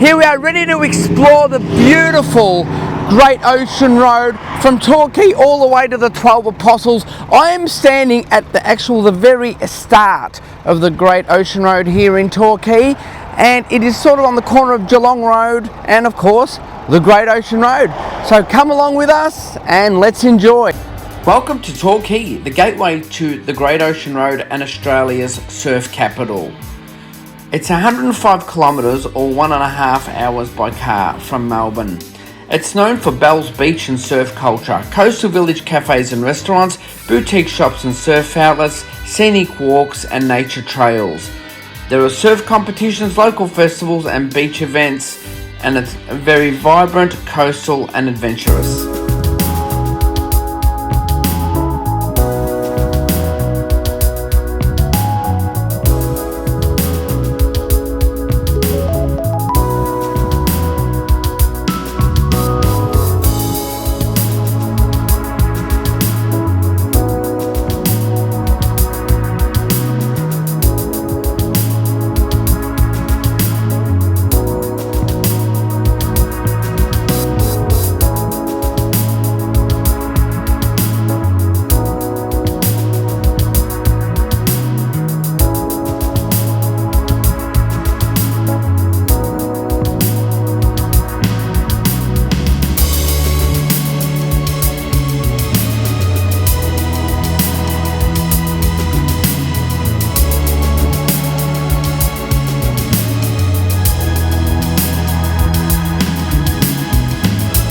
Here we are ready to explore the beautiful Great Ocean Road from Torquay all the way to the 12 Apostles. I am standing at the very start of the Great Ocean Road here in Torquay, and it is sort of on the corner of Geelong Road and of course the Great Ocean Road. So come along with us and let's enjoy. Welcome to Torquay, the gateway to the Great Ocean Road and Australia's surf capital. It's 105 kilometres or 1.5 hours by car from Melbourne. It's known for Bell's Beach and surf culture, coastal village cafes and restaurants, boutique shops and surf outlets, scenic walks and nature trails. There are surf competitions, local festivals and beach events, and it's very vibrant, coastal and adventurous.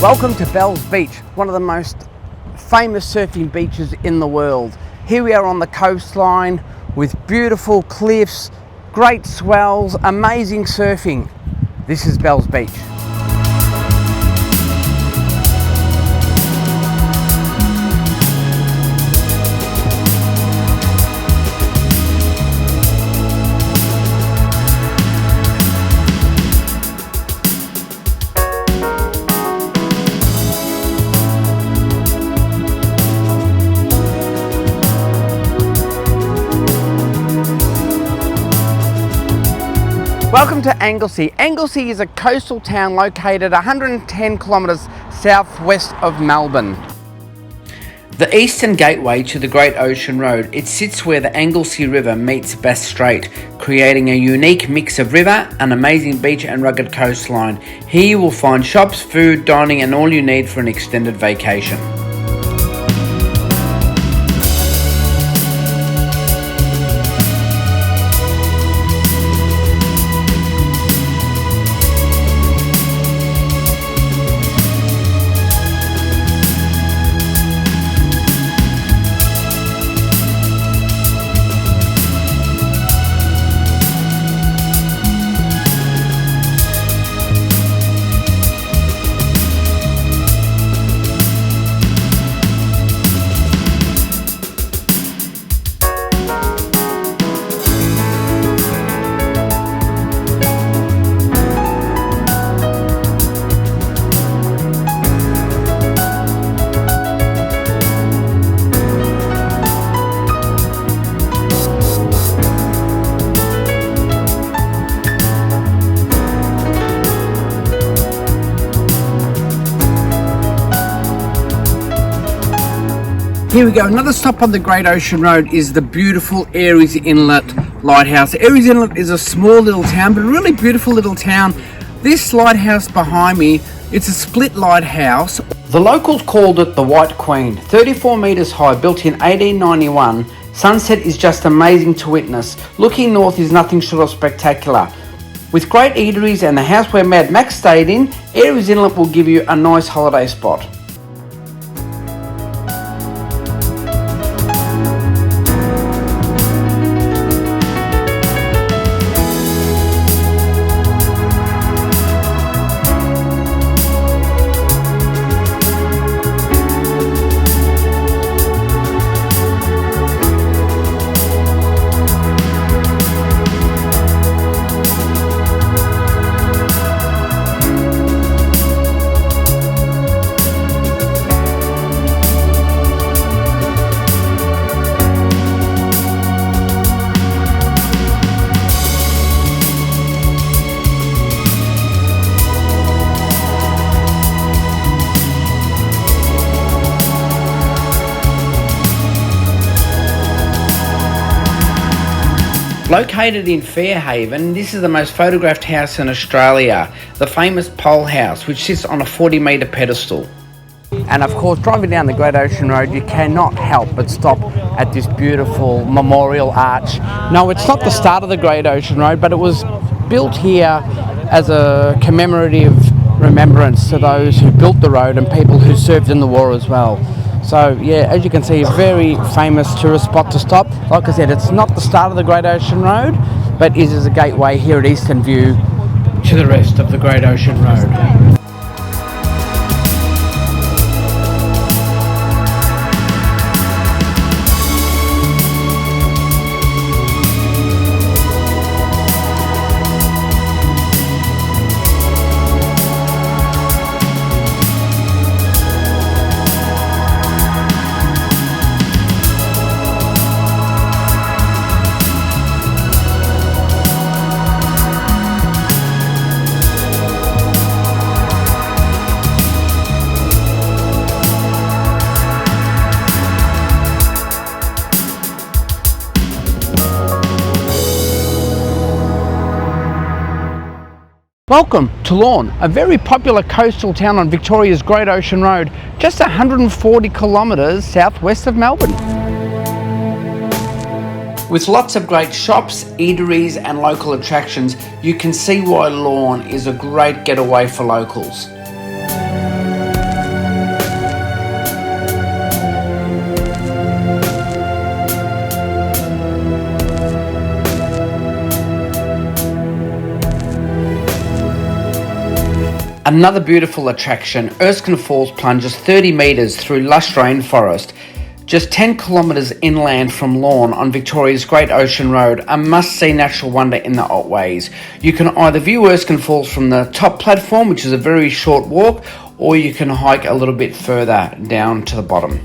Welcome to Bell's Beach, one of the most famous surfing beaches in the world. Here we are on the coastline with beautiful cliffs, great swells, amazing surfing. This is Bell's Beach. Welcome to Anglesea. Anglesea is a coastal town located 110 kilometres southwest of Melbourne. The eastern gateway to the Great Ocean Road, it sits where the Anglesea River meets Bass Strait, creating a unique mix of river, an amazing beach and rugged coastline. Here you will find shops, food, dining and all you need for an extended vacation. Here we go, another stop on the Great Ocean Road is the beautiful Aireys Inlet Lighthouse. Aireys Inlet is a small little town, but a really beautiful little town. This lighthouse behind me, it's a split lighthouse. The locals called it the White Queen. 34 metres high, built in 1891. Sunset is just amazing to witness. Looking north is nothing short of spectacular. With great eateries and the house where Mad Max stayed in, Aireys Inlet will give you a nice holiday spot. Located in Fairhaven, this is the most photographed house in Australia, the famous Pole House, which sits on a 40-metre pedestal. And of course, driving down the Great Ocean Road, you cannot help but stop at this beautiful memorial arch. No, it's not the start of the Great Ocean Road, but it was built here as a commemorative remembrance to those who built the road and people who served in the war as well. So yeah, as you can see, a very famous tourist spot to stop. Like I said, it's not the start of the Great Ocean Road, but it is a gateway here at Eastern View to the rest of the Great Ocean Road. Welcome to Lorne, a very popular coastal town on Victoria's Great Ocean Road, just 140 kilometres southwest of Melbourne. With lots of great shops, eateries and local attractions, you can see why Lorne is a great getaway for locals. Another beautiful attraction, Erskine Falls plunges 30 metres through lush rainforest, just 10 kilometres inland from Lorne on Victoria's Great Ocean Road, a must-see natural wonder in the Otways. You can either view Erskine Falls from the top platform, which is a very short walk, or you can hike a little bit further down to the bottom.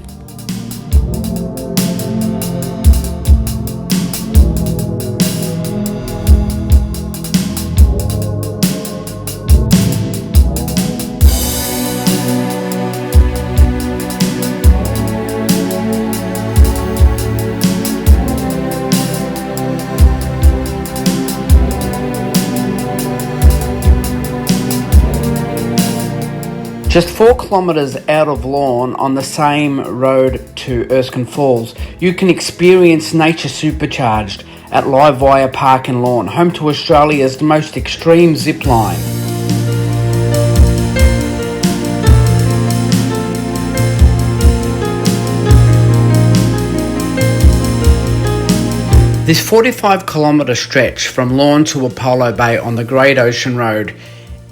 Just 4 kilometres out of Lorne, on the same road to Erskine Falls, you can experience nature supercharged at Live Wire Park in Lorne, home to Australia's most extreme zip line. This 45 kilometre stretch from Lorne to Apollo Bay on the Great Ocean Road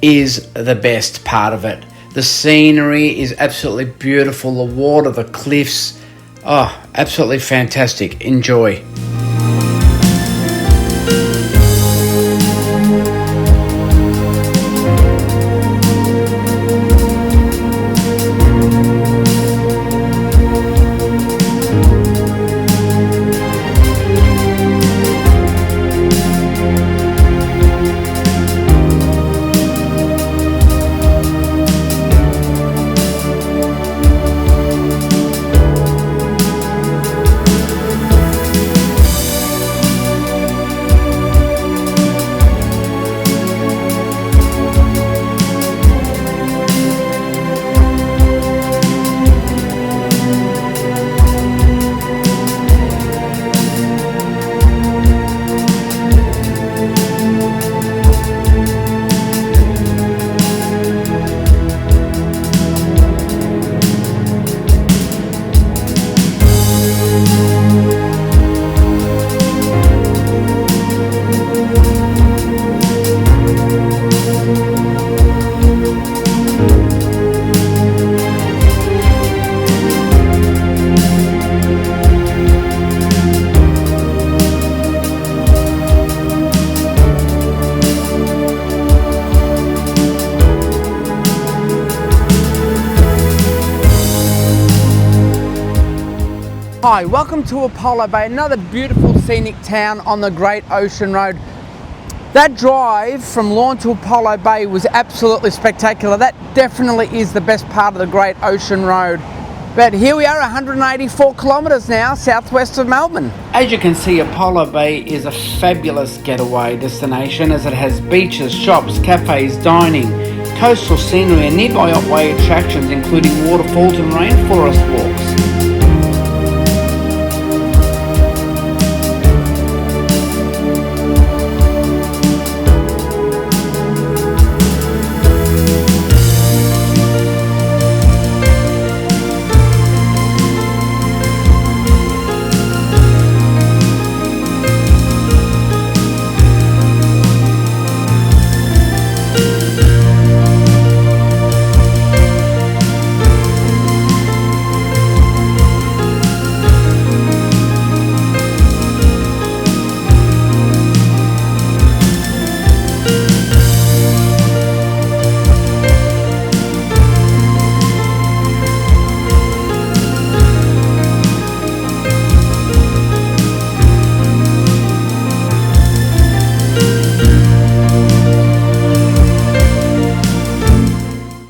is the best part of it. The scenery is absolutely beautiful, the water, the cliffs, absolutely fantastic. Enjoy. Hi, welcome to Apollo Bay, another beautiful scenic town on the Great Ocean Road. That drive from Lorne to Apollo Bay was absolutely spectacular. That definitely is the best part of the Great Ocean Road. But here we are, 184 kilometres now southwest of Melbourne. As you can see, Apollo Bay is a fabulous getaway destination as it has beaches, shops, cafes, dining, coastal scenery and nearby Otway attractions including waterfalls and rainforest walks.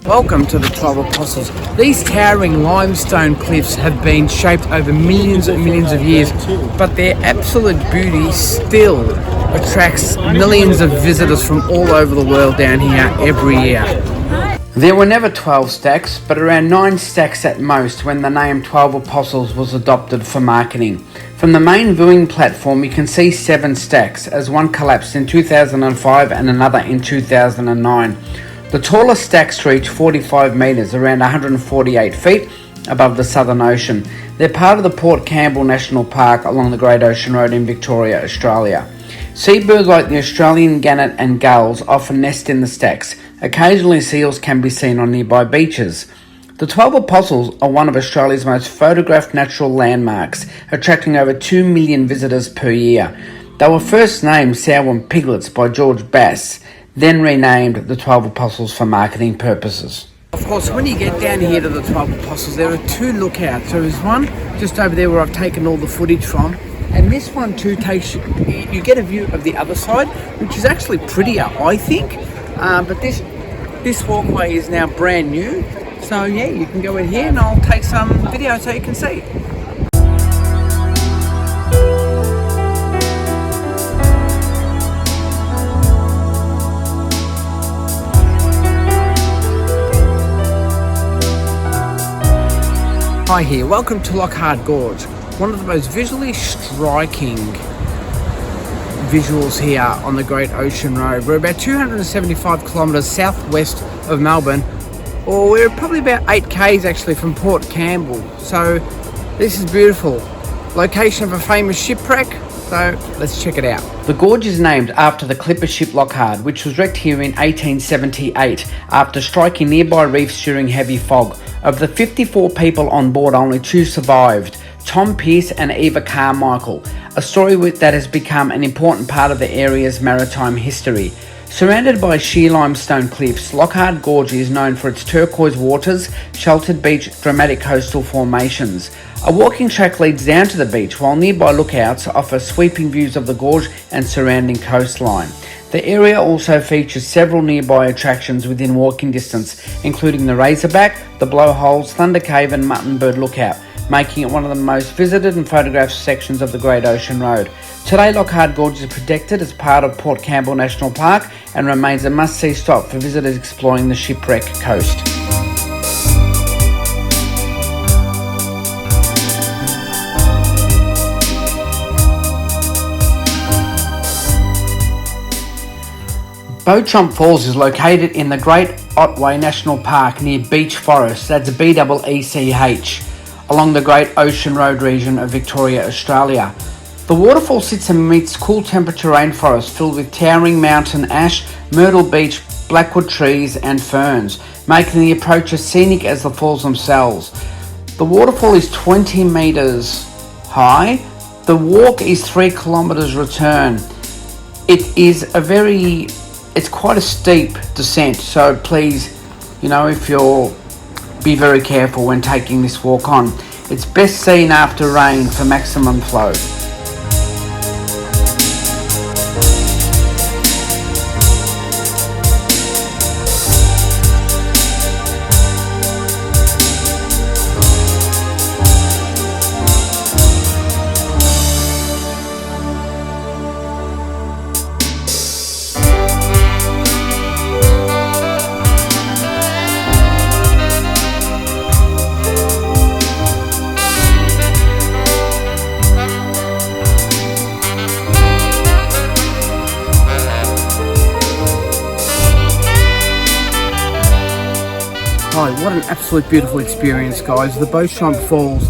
Welcome to the 12 Apostles. These towering limestone cliffs have been shaped over millions and millions of years, but their absolute beauty still attracts millions of visitors from all over the world down here every year. There were never 12 stacks, but around 9 stacks at most when the name 12 Apostles was adopted for marketing. From the main viewing platform you can see 7 stacks, as one collapsed in 2005 and another in 2009. The tallest stacks reach 45 metres, around 148 feet above the Southern Ocean. They're part of the Port Campbell National Park along the Great Ocean Road in Victoria, Australia. Seabirds like the Australian gannet and gulls often nest in the stacks. Occasionally seals can be seen on nearby beaches. The 12 Apostles are one of Australia's most photographed natural landmarks, attracting over 2 million visitors per year. They were first named Sourwarm Piglets by George Bass, then renamed the 12 Apostles for marketing purposes. Of course, when you get down here to the 12 Apostles, there are 2 lookouts. So there's one just over there where I've taken all the footage from, and this one too takes you get a view of the other side, which is actually prettier, I think. But this walkway is now brand new, so yeah, you can go in here and I'll take some video so you can see. Hi here, welcome to Loch Ard Gorge, one of the most visually striking visuals here on the Great Ocean Road. We're about 275 kilometres southwest of Melbourne, or we're probably about 8 k's actually from Port Campbell. So this is beautiful. Location of a famous shipwreck, so let's check it out. The gorge is named after the clipper ship Loch Ard, which was wrecked here in 1878 after striking nearby reefs during heavy fog. Of the 54 people on board, only 2 survived, Tom Pearce and Eva Carmichael, a story that has become an important part of the area's maritime history. Surrounded by sheer limestone cliffs, Loch Ard Gorge is known for its turquoise waters, sheltered beach, dramatic coastal formations. A walking track leads down to the beach, while nearby lookouts offer sweeping views of the gorge and surrounding coastline. The area also features several nearby attractions within walking distance, including the Razorback, the Blowholes, Thunder Cave and Muttonbird Lookout, making it one of the most visited and photographed sections of the Great Ocean Road. Today, Loch Ard Gorge is protected as part of Port Campbell National Park and remains a must-see stop for visitors exploring the shipwreck coast. Beauchamp Falls is located in the Great Otway National Park near Beech Forest, that's BEECH, along the Great Ocean Road region of Victoria, Australia. The waterfall sits amidst cool temperature rainforest filled with towering mountain ash, myrtle beech, blackwood trees and ferns, making the approach as scenic as the falls themselves. The waterfall is 20 metres high. The walk is 3 kilometres return. It's quite a steep descent, so please, if you'll be very careful when taking this walk on. It's best seen after rain for maximum flow. Hi, what an absolute beautiful experience, guys. The Beauchamp Falls,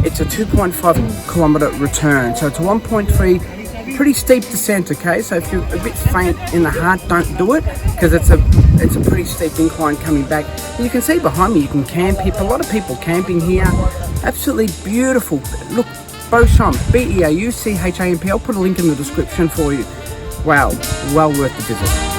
it's a 2.5 kilometre return, so it's a 1.3 pretty steep descent, okay? So if you're a bit faint in the heart, don't do it, because it's a pretty steep incline coming back. And you can see behind me, you can camp here. A lot of people camping here. Absolutely beautiful. Look, Beauchamp, B-E-A-U-C-H-A-M-P. I'll put a link in the description for you. Wow, well worth the visit.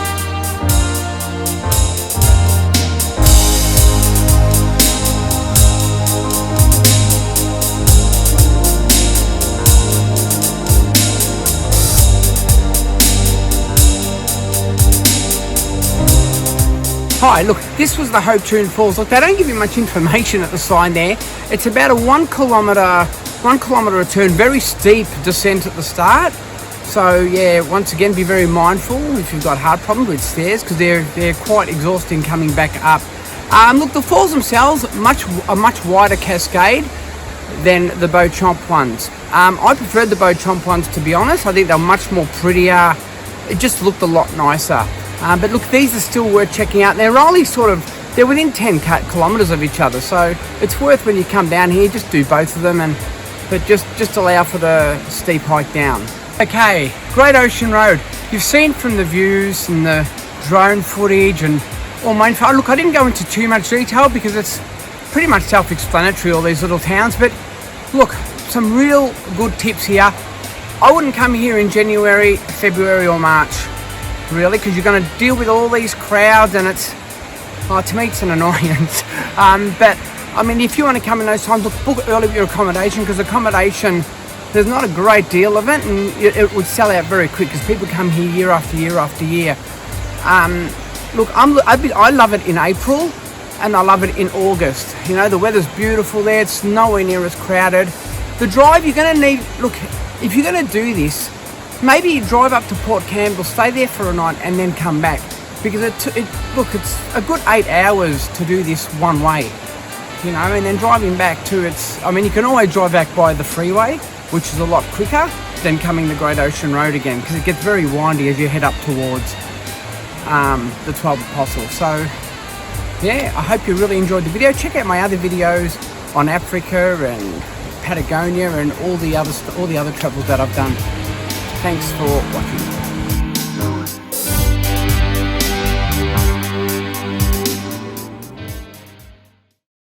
Hi, look, this was the Hopetoun Falls. Look, they don't give you much information at the sign there. It's about a 1 kilometre return, very steep descent at the start. So yeah, once again, be very mindful if you've got heart problems with stairs, because they're quite exhausting coming back up. Look, the falls themselves, a much wider cascade than the Beauchamp ones. I preferred the Beauchamp ones, to be honest. I think they're much more prettier. It just looked a lot nicer. But look, these are still worth checking out. They're only they're within 10 kilometres of each other, so it's worth when you come down here, just do both of them, but just allow for the steep hike down. Okay, Great Ocean Road. You've seen from the views and the drone footage and all my info. Look, I didn't go into too much detail because it's pretty much self-explanatory, all these little towns, but look, some real good tips here. I wouldn't come here in January, February or March, really, because you're going to deal with all these crowds, and to me it's an annoyance. But I mean, if you want to come in those times, look, book early with your accommodation, because accommodation, there's not a great deal of it, and it would sell out very quick because people come here year after year after year. Look, I love it in April and I love it in August. You know, the weather's beautiful there, it's nowhere near as crowded. The drive, you're going to need, look, if you're going to do this, maybe you drive up to Port Campbell, stay there for a night and then come back, because it's a good 8 hours to do this one way, you know, and then driving back too, you can always drive back by the freeway, which is a lot quicker than coming the Great Ocean Road again, because it gets very windy as you head up towards the 12 Apostles. So yeah, I hope you really enjoyed the video. Check out my other videos on Africa and Patagonia and all the other travels that I've done. Thanks for watching.